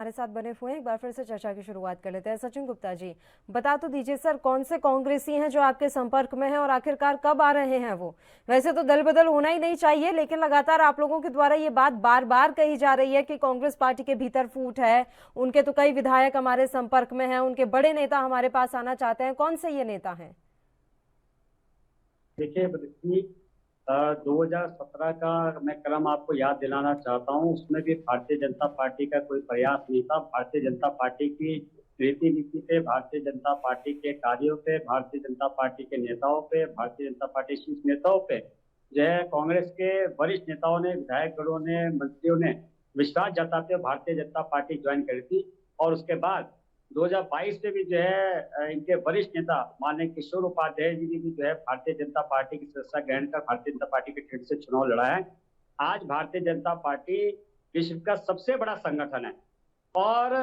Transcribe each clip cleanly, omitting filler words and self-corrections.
हमारे साथ बने हुए हैं। एक बार फिर से चर्चा की शुरुआत कर लेते हैं। सचिन गुप्ता जी, बता तो दीजिए सर, कौन से कांग्रेसी हैं जो आपके संपर्क में हैं और आखिरकार कब आ रहे हैं वो? वैसे तो दल बदल होना ही नहीं चाहिए, लेकिन लगातार आप लोगों के द्वारा ये बात बार बार कही जा रही है कि कांग्रेस पार्टी के भीतर फूट है। उनके तो कई विधायक हमारे संपर्क में हैं, उनके बड़े नेता हमारे पास आना चाहते हैं। कौन से ये नेता हैं? देखिए बल्कि 2017 का मैं क्रम आपको याद दिलाना चाहता हूं। उसमें भी भारतीय जनता पार्टी का कोई प्रयास नहीं था। भारतीय जनता पार्टी की रीति नीति पे, भारतीय जनता पार्टी के कार्यों पे, भारतीय जनता पार्टी के नेताओं पे, भारतीय जनता पार्टी शीर्ष नेताओं पे जो है कांग्रेस के वरिष्ठ नेताओं ने, विधायकगणों ने, मंत्रियों ने विश्वास जताते हुए भारतीय जनता पार्टी ज्वाइन करी थी। और उसके बाद 2022 में भी जो है इनके वरिष्ठ नेता माननीय किशोर उपाध्याय जी ने भी जो है भारतीय जनता पार्टी की सदस्यता ग्रहण कर भारतीय जनता पार्टी के टिकट से चुनाव लड़ा है। आज भारतीय जनता पार्टी विश्व का सबसे बड़ा संगठन है और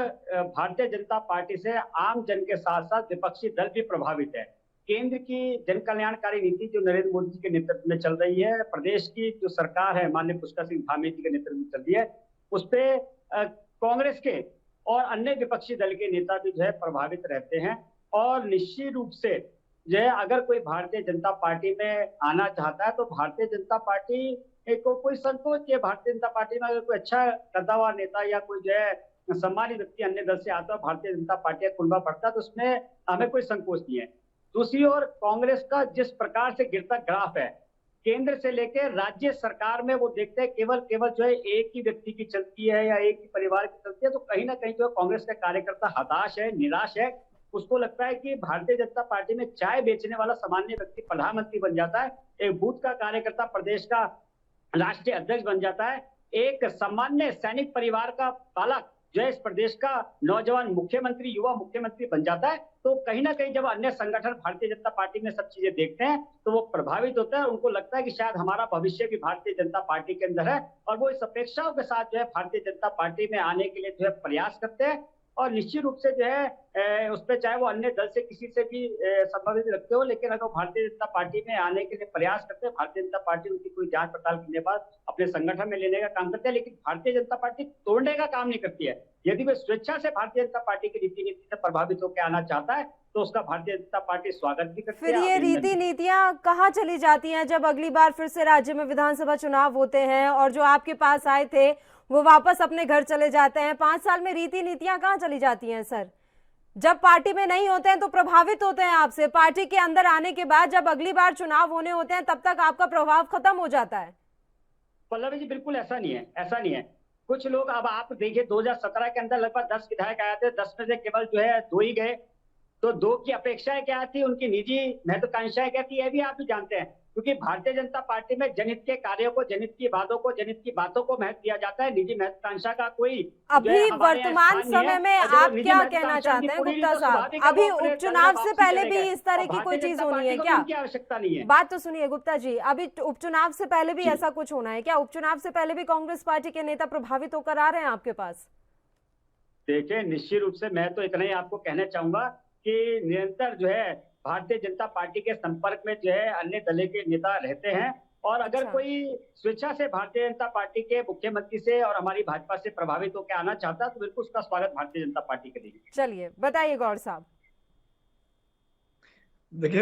भारतीय जनता पार्टी से आम जन के साथ साथ विपक्षी दल भी प्रभावित है। केंद्र की जन कल्याणकारी नीति जो नरेंद्र मोदी जी के नेतृत्व में चल रही है, प्रदेश की जो सरकार है माननीय पुष्कर सिंह धामी जी के नेतृत्व में चल रही है, उस पे कांग्रेस के और अन्य विपक्षी दल के नेता भी जो है प्रभावित रहते हैं। और निश्चित रूप से जो है अगर कोई भारतीय जनता पार्टी में आना चाहता है तो भारतीय जनता पार्टी को कोई संकोच है। भारतीय जनता पार्टी में अगर कोई अच्छा कद्दावर नेता या कोई जो है सम्मानित व्यक्ति अन्य दल से आता है, भारतीय जनता पार्टी का कुनबा बढ़ता है, तो उसमें हमें कोई संकोच नहीं है। दूसरी ओर कांग्रेस का जिस प्रकार से गिरता ग्राफ है, केंद्र से लेकर राज्य सरकार में वो देखते हैं केवल केवल जो है एक ही व्यक्ति की चलती है या एक ही परिवार की चलती है, तो कहीं ना कहीं जो कांग्रेस का कार्यकर्ता हताश है, निराश है। उसको लगता है कि भारतीय जनता पार्टी में चाय बेचने वाला सामान्य व्यक्ति प्रधानमंत्री बन जाता है, एक बूथ का कार्यकर्ता प्रदेश का राष्ट्रीय अध्यक्ष बन जाता है, एक सामान्य सैनिक परिवार का बालक जो है इस प्रदेश का नौजवान मुख्यमंत्री, युवा मुख्यमंत्री बन जाता है। तो कहीं ना कहीं जब अन्य संगठन भारतीय जनता पार्टी में सब चीजें देखते हैं तो वो प्रभावित होता है। उनको लगता है कि शायद हमारा भविष्य भी भारतीय जनता पार्टी के अंदर है और वो इस अपेक्षाओं के साथ जो है भारतीय जनता पार्टी में आने के लिए जो है प्रयास करते हैं। और निश्चित रूप से जो है उस पर चाहे वो अन्य दल से किसी से भी संबंधित रखते हो, लेकिन अगर भारतीय जनता पार्टी में आने के लिए प्रयास करते हैं, भारतीय जनता पार्टी उनकी कोई जांच पड़ताल करने के बाद अपने संगठन में लेने का काम करते हैं, लेकिन भारतीय जनता पार्टी तोड़ने का काम नहीं करती है। यदि वे स्वेच्छा से भारतीय जनता पार्टी की रीति नीति से प्रभावित होकर आना चाहता है तो उसका भारतीय जनता पार्टी स्वागत भी करती फिर है। ये रीति नीतियां कहाँ चली जाती हैं जब अगली बार फिर से राज्य में विधानसभा चुनाव होते हैं और जो आपके पास आए थे वो वापस अपने घर चले जाते हैं? 5 साल में रीति नीतियां कहाँ चली जाती हैं सर? जब पार्टी में नहीं होते हैं तो प्रभावित होते हैं आपसे, पार्टी के अंदर आने के बाद जब अगली बार चुनाव होने होते हैं तब तक आपका प्रभाव खत्म हो जाता है। पल्लवी जी बिल्कुल ऐसा नहीं है, ऐसा नहीं है। कुछ लोग, अब आप देखिए 2017 के अंदर लगभग 10 विधायक आए थे, 10 में से केवल जो है 2 ही गए। तो 2 की अपेक्षाएं क्या थी, उनकी निजी महत्वाकांक्षाएं क्या थी, ये भी आप भी जानते हैं। क्योंकि भारतीय जनता पार्टी में जनहित के कार्यों को, जनहित की बातों को, जनहित की बातों को महत्व दिया जाता है। निजी महत्वाकांक्षा का कोई जो है अभी हमारे यहाँ वर्तमान स्थान नहीं है। समय में और जब आप निजी क्या कहना महत्वाकांक्षा उनकी चाहते हैं पूरी नहीं गुप्ता तो साहब? स्वाभाविक है वो अभी अपने उपचुनाव से वापसी पहले चले भी गए। इस तरह और की कोई भारतीय चीज जनता होनी है पार्टी को भी क्या? उनकी आवश्यकता नहीं है। बात तो सुनिए गुप्ता जी, अभी उपचुनाव से पहले भी जी ऐसा कुछ होना है क्या? उपचुनाव से पहले भी कांग्रेस पार्टी के नेता प्रभावित होकर आ रहे हैं आपके पास? देखिए निश्चित रूप से मैं तो इतना ही आपको कहना चाहूंगा कि निरंतर जो है भारतीय जनता पार्टी के संपर्क में जो है अन्य दल के नेता रहते हैं। और अगर अच्छा, कोई स्वेच्छा से भारतीय जनता पार्टी के मुख्यमंत्री से और हमारी भाजपा से प्रभावित होकर आना चाहता है तो बिल्कुल उसका स्वागत भारतीय जनता पार्टी करेगी। चलिए बताइए गौर साहब। देखिए